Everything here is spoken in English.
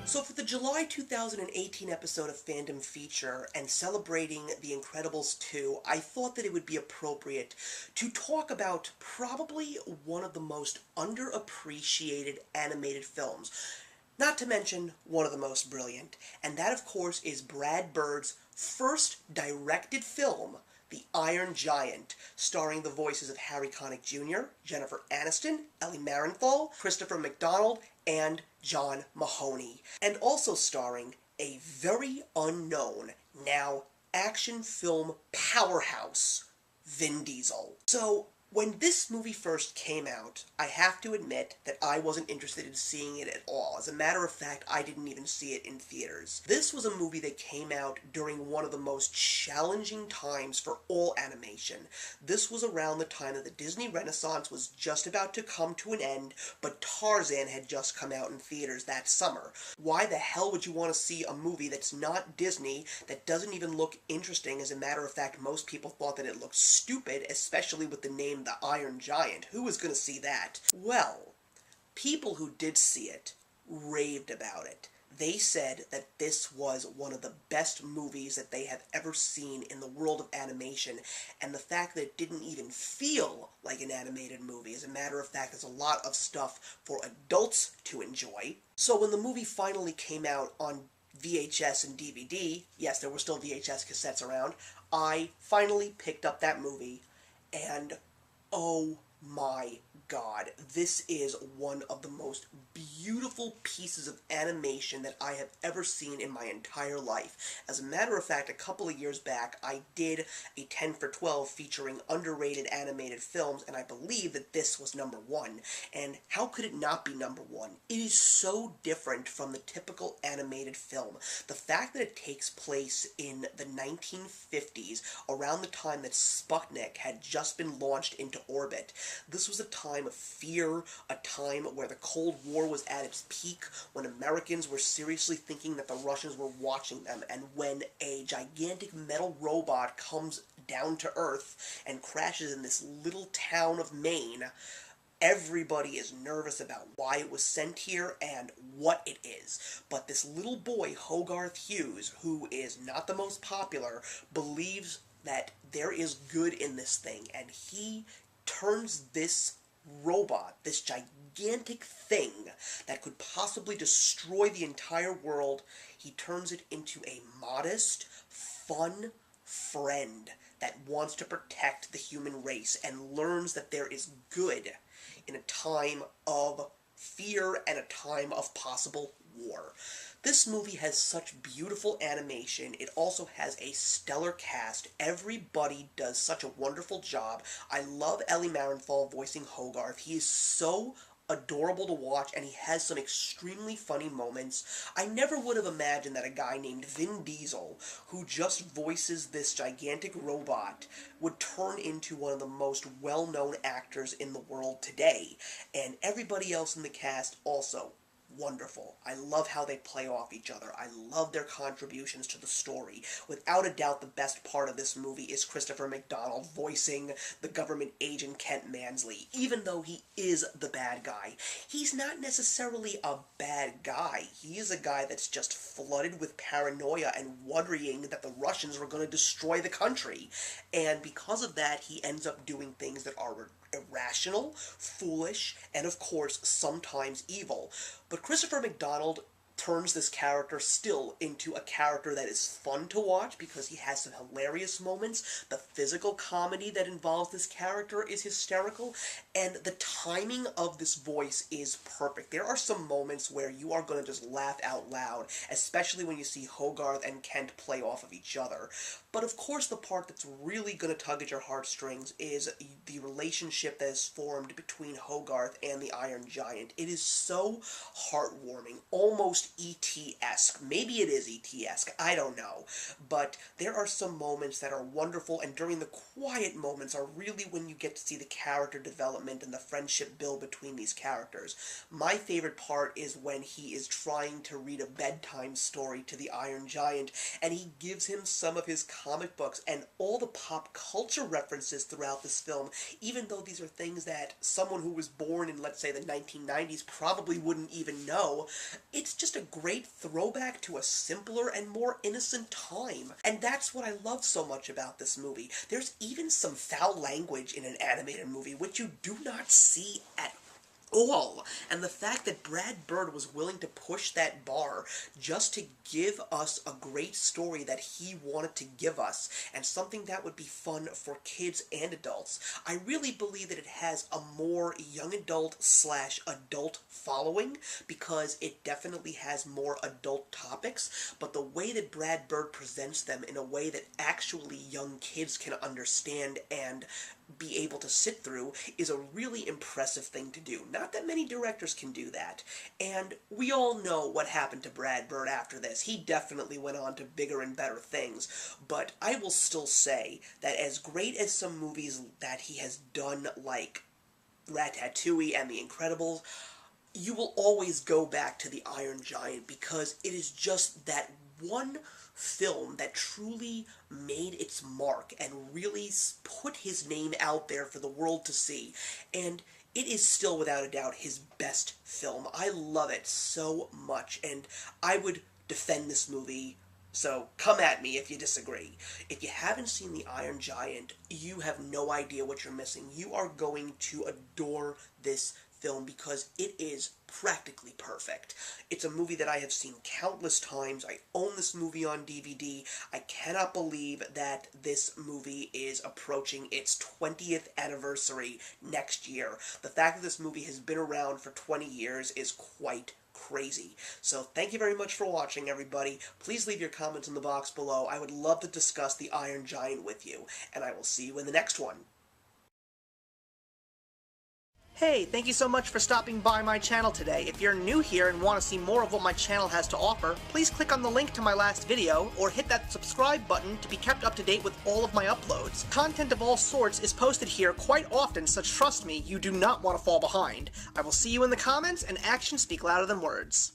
So for the July 2018 episode of Fandom Feature and celebrating The Incredibles 2, I thought that it would be appropriate to talk about probably one of the most underappreciated animated films, not to mention one of the most brilliant, and that of course is Brad Bird's first directed film, The Iron Giant, starring the voices of Harry Connick Jr., Jennifer Aniston, Ellie Marienthal, Christopher McDonald, and John Mahoney, and also starring a very unknown, now action film powerhouse, Vin Diesel. So, when this movie first came out, I have to admit that I wasn't interested in seeing it at all. As a matter of fact, I didn't even see it in theaters. This was a movie that came out during one of the most challenging times for all animation. This was around the time that the Disney Renaissance was just about to come to an end, but Tarzan had just come out in theaters that summer. Why the hell would you want to see a movie that's not Disney, that doesn't even look interesting? As a matter of fact, most people thought that it looked stupid, especially with the name The Iron Giant. Who was going to see that? Well, people who did see it raved about it. They said that this was one of the best movies that they have ever seen in the world of animation, and the fact that it didn't even feel like an animated movie. As a matter of fact, there's a lot of stuff for adults to enjoy. So when the movie finally came out on VHS and DVD, yes, there were still VHS cassettes around, I finally picked up that movie, and oh my God, this is one of the most beautiful pieces of animation that I have ever seen in my entire life. As a matter of fact, a couple of years back, I did a 10 for 12 featuring underrated animated films, and I believe that this was number one. And how could it not be number one? It is so different from the typical animated film. The fact that it takes place in the 1950s, around the time that Sputnik had just been launched into orbit. This was a time of fear, a time where the Cold War was at its peak, when Americans were seriously thinking that the Russians were watching them, and when a gigantic metal robot comes down to Earth and crashes in this little town of Maine, everybody is nervous about why it was sent here and what it is. But this little boy, Hogarth Hughes, who is not the most popular, believes that there is good in this thing, and he turns this robot, this gigantic thing that could possibly destroy the entire world, he turns it into a modest, fun friend that wants to protect the human race and learns that there is good in a time of fear and a time of possible war. This movie has such beautiful animation. It also has a stellar cast. Everybody does such a wonderful job. I love Ellie Marienthal voicing Hogarth. He is so adorable to watch, and he has some extremely funny moments. I never would have imagined that a guy named Vin Diesel, who just voices this gigantic robot, would turn into one of the most well-known actors in the world today. And everybody else in the cast also wonderful. I love how they play off each other. I love their contributions to the story. Without a doubt, the best part of this movie is Christopher McDonald voicing the government agent Kent Mansley. Even though he is the bad guy, he's not necessarily a bad guy. He is a guy that's just flooded with paranoia and worrying that the Russians were going to destroy the country. And because of that, he ends up doing things that are irrational, foolish, and of course, sometimes evil. But Christopher McDonald turns this character still into a character that is fun to watch because he has some hilarious moments. The physical comedy that involves this character is hysterical, and the timing of this voice is perfect. There are some moments where you are going to just laugh out loud, especially when you see Hogarth and Kent play off of each other. But of course, the part that's really going to tug at your heartstrings is the relationship that is formed between Hogarth and the Iron Giant. It is so heartwarming, almost E.T.-esque. Maybe it is E.T.-esque, I don't know. But there are some moments that are wonderful, and during the quiet moments are really when you get to see the character development and the friendship build between these characters. My favorite part is when he is trying to read a bedtime story to the Iron Giant, and he gives him some of his comic books and all the pop culture references throughout this film, even though these are things that someone who was born in, let's say, the 1990s probably wouldn't even know. It's just a a great throwback to a simpler and more innocent time. And that's what I love so much about this movie. There's even some foul language in an animated movie, which you do not see at all. And the fact that Brad Bird was willing to push that bar just to give us a great story that he wanted to give us, and something that would be fun for kids and adults. I really believe that it has a more young adult / adult following, because it definitely has more adult topics, but the way that Brad Bird presents them in a way that actually young kids can understand and be able to sit through is a really impressive thing to do. Not that many directors can do that. And we all know what happened to Brad Bird after this. He definitely went on to bigger and better things. But I will still say that as great as some movies that he has done, like Ratatouille and The Incredibles, you will always go back to The Iron Giant, because it is just that one film that truly made its mark and really put his name out there for the world to see. And it is still, without a doubt, his best film. I love it so much, and I would defend this movie, so come at me if you disagree. If you haven't seen The Iron Giant, you have no idea what you're missing. You are going to adore this film because it is practically perfect. It's a movie that I have seen countless times. I own this movie on DVD. I cannot believe that this movie is approaching its 20th anniversary next year. The fact that this movie has been around for 20 years is quite crazy. So thank you very much for watching, everybody. Please leave your comments in the box below. I would love to discuss The Iron Giant with you, and I will see you in the next one. Hey, thank you so much for stopping by my channel today. If you're new here and want to see more of what my channel has to offer, please click on the link to my last video, or hit that subscribe button to be kept up to date with all of my uploads. Content of all sorts is posted here quite often, so trust me, you do not want to fall behind. I will see you in the comments, and actions speak louder than words.